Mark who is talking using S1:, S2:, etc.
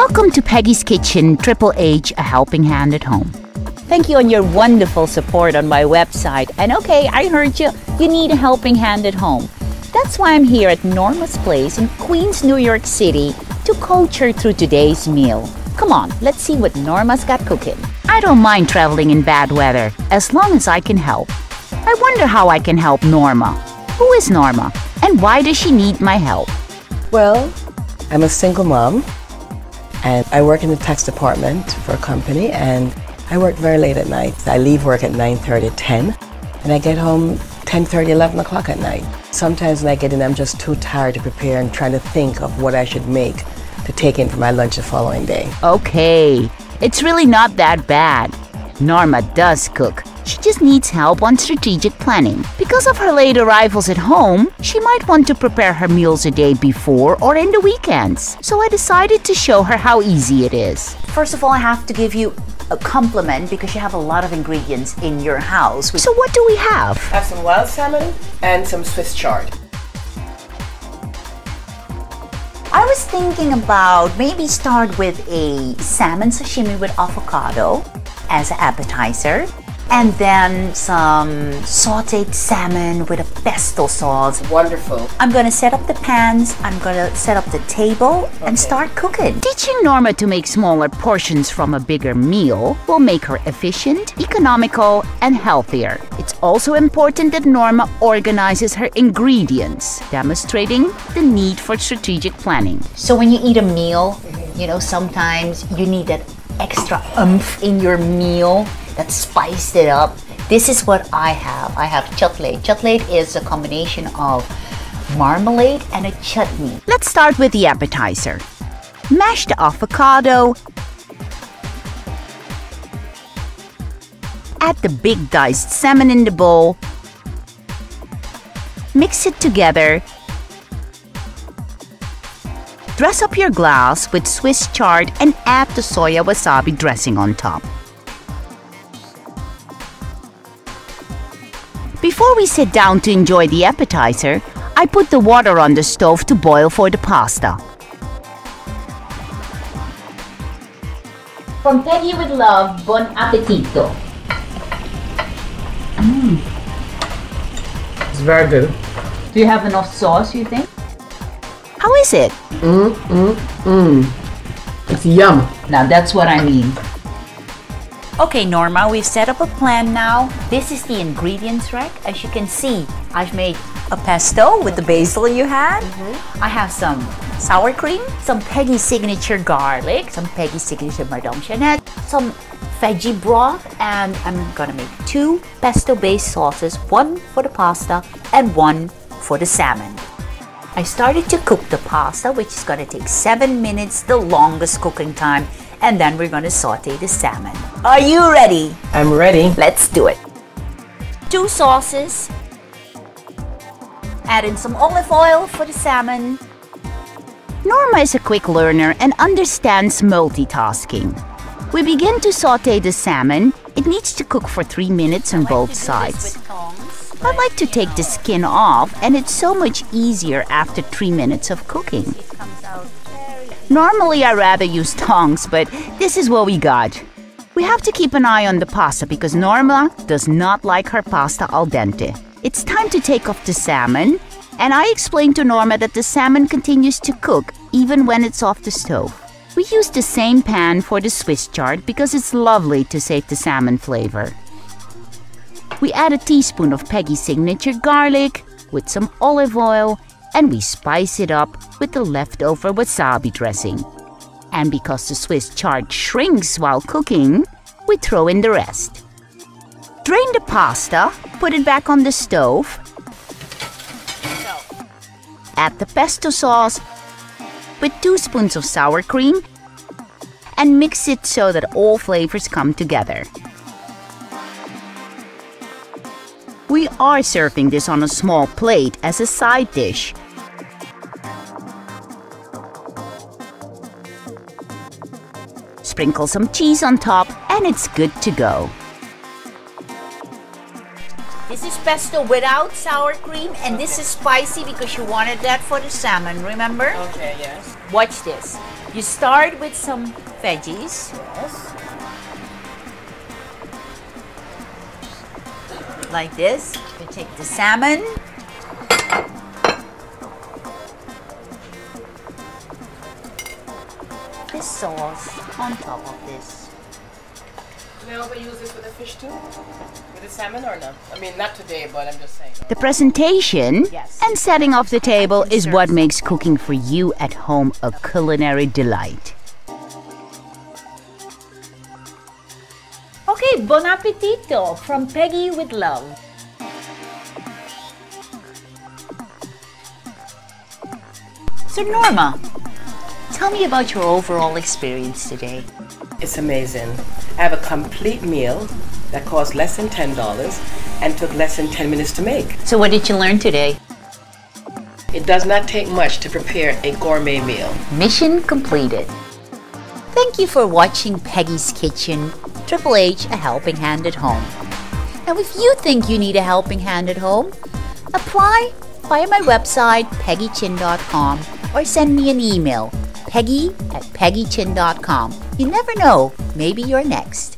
S1: Welcome to Peggy's Kitchen, Triple H, a helping hand at home. Thank you on your wonderful support on my website. And okay, I heard you need a helping hand at home. That's why I'm here at Norma's place in Queens, New York City to coach her through today's meal. Come on, let's see what Norma's got cooking. I don't mind traveling in bad weather, as long as I can help. I wonder how I can help Norma. Who is Norma? And why does she need my help?
S2: Well, I'm a single mom, and I work in the tax department for a company, and I work very late at night. I leave work at 9:30, 10, and I get home 10:30, 11 o'clock at night. Sometimes when I get in, I'm just too tired to prepare and trying to think of what I should make to take in for my lunch the following day.
S1: Okay, it's really not that bad. Norma does cook. She just needs help on strategic planning. Because of her late arrivals at home, she might want to prepare her meals a day before or in the weekends. So I decided to show her how easy it is. First of all, I have to give you a compliment because you have a lot of ingredients in your house. So what do we have?
S2: I have some wild salmon and some Swiss chard.
S1: I was thinking about maybe start with a salmon sashimi with avocado as an appetizer, and then some sauteed salmon with a pesto sauce.
S2: Wonderful.
S1: I'm gonna set up the pans, I'm gonna set up the table, and start cooking. Teaching Norma to make smaller portions from a bigger meal will make her efficient, economical, and healthier. It's also important that Norma organizes her ingredients, demonstrating the need for strategic planning. So when you eat a meal, you know, sometimes you need that extra oomph in your meal that spiced it up. This is what I have. I have chutney. Chutney is a combination of marmalade and a chutney. Let's start with the appetizer. Mash the avocado. Add the big diced salmon in the bowl. Mix it together. Dress up your glass with Swiss chard and add the soya wasabi dressing on top. Before we sit down to enjoy the appetizer, I put the water on the stove to boil for the pasta. From Peggy with love, bon appetito.
S2: It's very good.
S1: Do you have enough sauce, you think? How is it?
S2: It's yum.
S1: Now that's what I mean. Okay, Norma, we've set up a plan now. This is the ingredients rack. As you can see, I've made a pesto with the basil you had. I have some sour cream, some Peggy signature garlic, some Peggy signature Madame Jeanette, some veggie broth, and I'm gonna make 2 pesto-based sauces, 1 for the pasta and 1 for the salmon. I started to cook the pasta, which is gonna take 7 minutes, the longest cooking time, and then we're gonna saute the salmon. Are you ready?
S2: I'm ready.
S1: Let's do it. 2 sauces. Add in some olive oil for the salmon. Norma is a quick learner and understands multitasking. We begin to saute the salmon. It needs to cook for 3 minutes on both sides. I like to take the skin off, and it's so much easier after 3 minutes of cooking. Normally I rather use tongs, but this is what we got. We have to keep an eye on the pasta because Norma does not like her pasta al dente. It's time to take off the salmon, and I explained to Norma that the salmon continues to cook even when it's off the stove. We use the same pan for the Swiss chard because it's lovely to save the salmon flavor. We add a teaspoon of Peggy signature garlic with some olive oil, and we spice it up with the leftover wasabi dressing. And because the Swiss chard shrinks while cooking, we throw in the rest. Drain the pasta, put it back on the stove. Add the pesto sauce with 2 spoons of sour cream and mix it so that all flavors come together. We are serving this on a small plate as a side dish. Sprinkle some cheese on top and it's good to go. This is pesto without sour cream, and this is spicy because you wanted that for the salmon, remember?
S2: Okay, yes.
S1: Watch this. You start with some veggies.
S2: Yes.
S1: Like this. You take the salmon. This sauce on top of this.
S2: Can I overuse this with the fish too? With the salmon or not? I mean, not today, but I'm just saying.
S1: The presentation
S2: Yes.
S1: and setting off the table is what makes cooking for you at home a culinary delight. Okay, bon appetito from Peggy with love. So Norma, tell me about your overall experience today.
S2: It's amazing. I have a complete meal that cost less than $10 and took less than 10 minutes to make.
S1: So what did you learn today?
S2: It does not take much to prepare a gourmet meal.
S1: Mission completed. Thank you for watching Peggy's Kitchen, Triple H, a helping hand at home. Now if you think you need a helping hand at home, apply via my website, peggytjin.com, or send me an email, peggy@peggytjin.com. You never know, maybe you're next.